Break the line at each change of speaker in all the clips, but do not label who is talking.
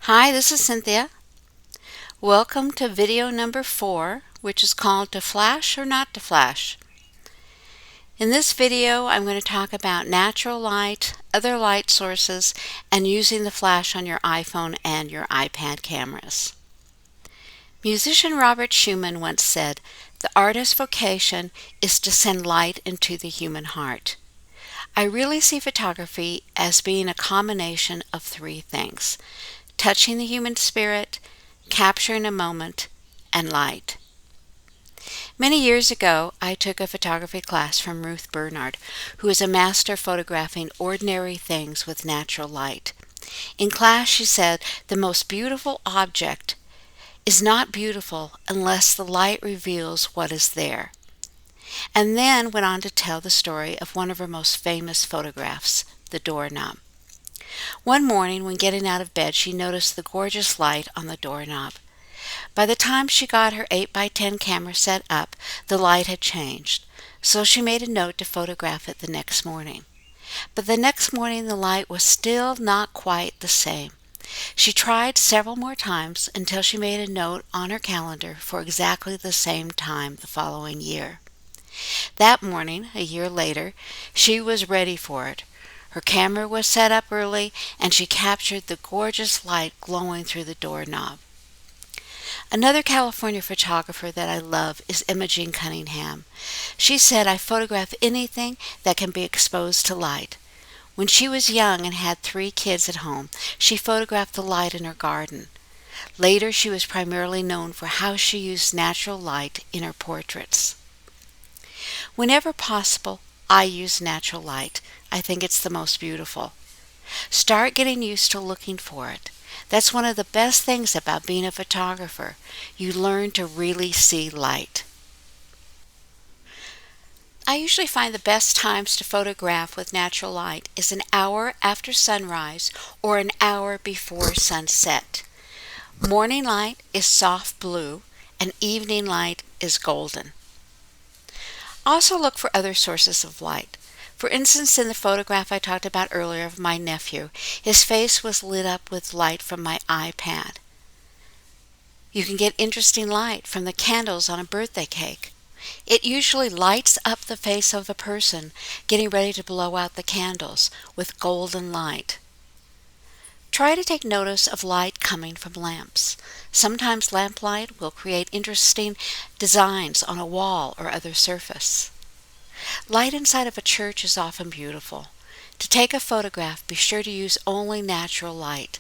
Hi, this is Cynthia. Welcome to video number 4, which is called To Flash or Not to Flash. In this video, I'm going to talk about natural light, other light sources, and using the flash on your iPhone and your iPad cameras. Musician Robert Schumann once said, "The artist's vocation is to send light into the human heart." I really see photography as being a combination of three things: touching the human spirit, capturing a moment, and light. Many years ago, I took a photography class from Ruth Bernard, who is a master photographing ordinary things with natural light. In class, she said, "The most beautiful object is not beautiful unless the light reveals what is there." And then went on to tell the story of one of her most famous photographs, the doorknob. One morning, when getting out of bed, she noticed the gorgeous light on the doorknob. By the time she got her 8x10 camera set up, the light had changed, so she made a note to photograph it the next morning. But the next morning the light was still not quite the same. She tried several more times until she made a note on her calendar for exactly the same time the following year. That morning, a year later, she was ready for it. Her camera was set up early, and she captured the gorgeous light glowing through the doorknob. Another California photographer that I love is Imogene Cunningham. She said, "I photograph anything that can be exposed to light." When she was young and had 3 kids at home, she photographed the light in her garden. Later, she was primarily known for how she used natural light in her portraits. Whenever possible, I use natural light. I think it's the most beautiful. Start getting used to looking for it. That's one of the best things about being a photographer. You learn to really see light. I usually find the best times to photograph with natural light is an hour after sunrise or an hour before sunset. Morning light is soft blue and evening light is golden. Also look for other sources of light. For instance, in the photograph I talked about earlier of my nephew, his face was lit up with light from my iPad. You can get interesting light from the candles on a birthday cake. It usually lights up the face of a person getting ready to blow out the candles with golden light. Try to take notice of light coming from lamps. Sometimes lamplight will create interesting designs on a wall or other surface. Light inside of a church is often beautiful. To take a photograph, be sure to use only natural light.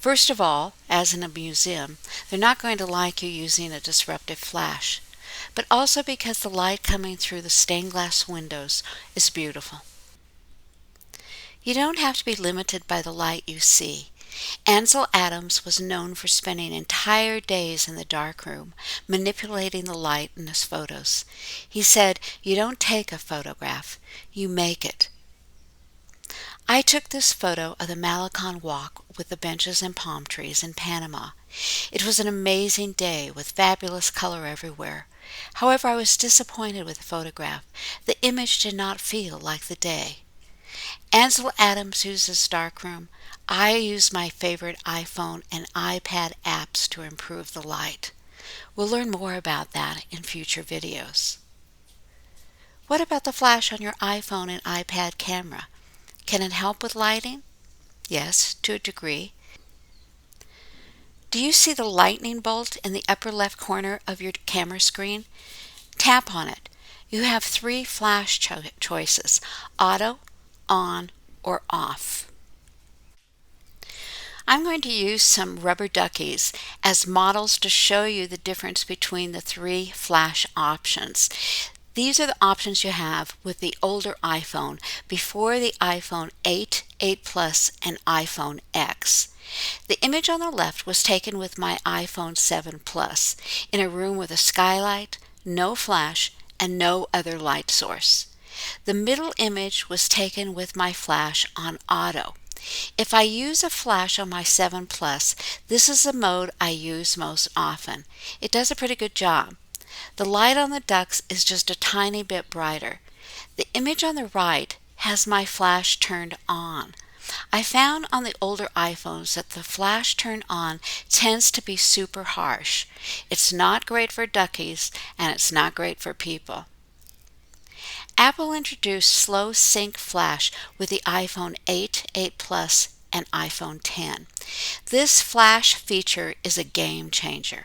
First of all, as in a museum, they're not going to like you using a disruptive flash, but also because the light coming through the stained glass windows is beautiful. You don't have to be limited by the light you see. Ansel Adams was known for spending entire days in the darkroom, manipulating the light in his photos. He said, "You don't take a photograph, you make it." I took this photo of the Malecon Walk with the benches and palm trees in Panama. It was an amazing day with fabulous color everywhere. However, I was disappointed with the photograph. The image did not feel like the day. Ansel Adams uses darkroom. I use my favorite iPhone and iPad apps to improve the light. We'll learn more about that in future videos. What about the flash on your iPhone and iPad camera? Can it help with lighting? Yes, to a degree. Do you see the lightning bolt in the upper left corner of your camera screen? Tap on it. You have 3 flash choices: auto, on, or off. I'm going to use some rubber duckies as models to show you the difference between the 3 flash options. These are the options you have with the older iPhone before the iPhone 8, 8 Plus, and iPhone X. The image on the left was taken with my iPhone 7 Plus in a room with a skylight, no flash, and no other light source. The middle image was taken with my flash on auto. If I use a flash on my 7 Plus, this is the mode I use most often. It does a pretty good job. The light on the ducks is just a tiny bit brighter. The image on the right has my flash turned on. I found on the older iPhones that the flash turn on tends to be super harsh. It's not great for duckies and it's not great for people. Apple introduced slow sync flash with the iPhone 8, 8 Plus, and iPhone 10. This flash feature is a game changer.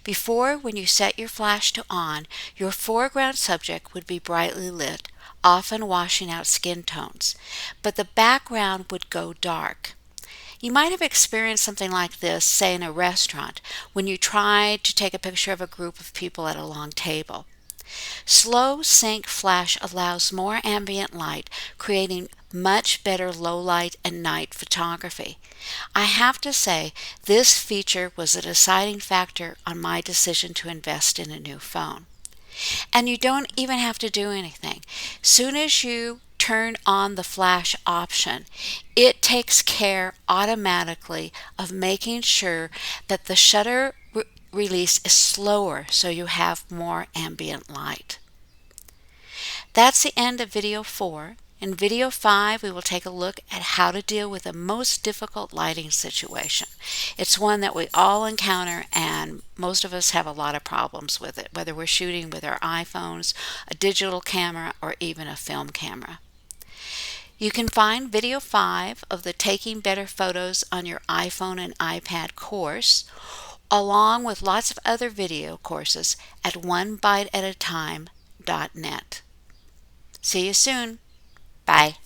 Before, when you set your flash to on, your foreground subject would be brightly lit, often washing out skin tones, but the background would go dark. You might have experienced something like this, say in a restaurant, when you tried to take a picture of a group of people at a long table. Slow sync flash allows more ambient light, creating much better low light and night photography. I have to say, this feature was a deciding factor on my decision to invest in a new phone. And you don't even have to do anything. Soon as you turn on the flash option, it takes care automatically of making sure that the shutter release is slower so you have more ambient light. That's the end of video 4. In video 5, we will take a look at how to deal with the most difficult lighting situation. It's one that we all encounter, and most of us have a lot of problems with it, whether we're shooting with our iPhones, a digital camera, or even a film camera. You can find video 5 of the Taking Better Photos on Your iPhone and iPad course, along with lots of other video courses at onebiteatatime.net. See you soon. Bye.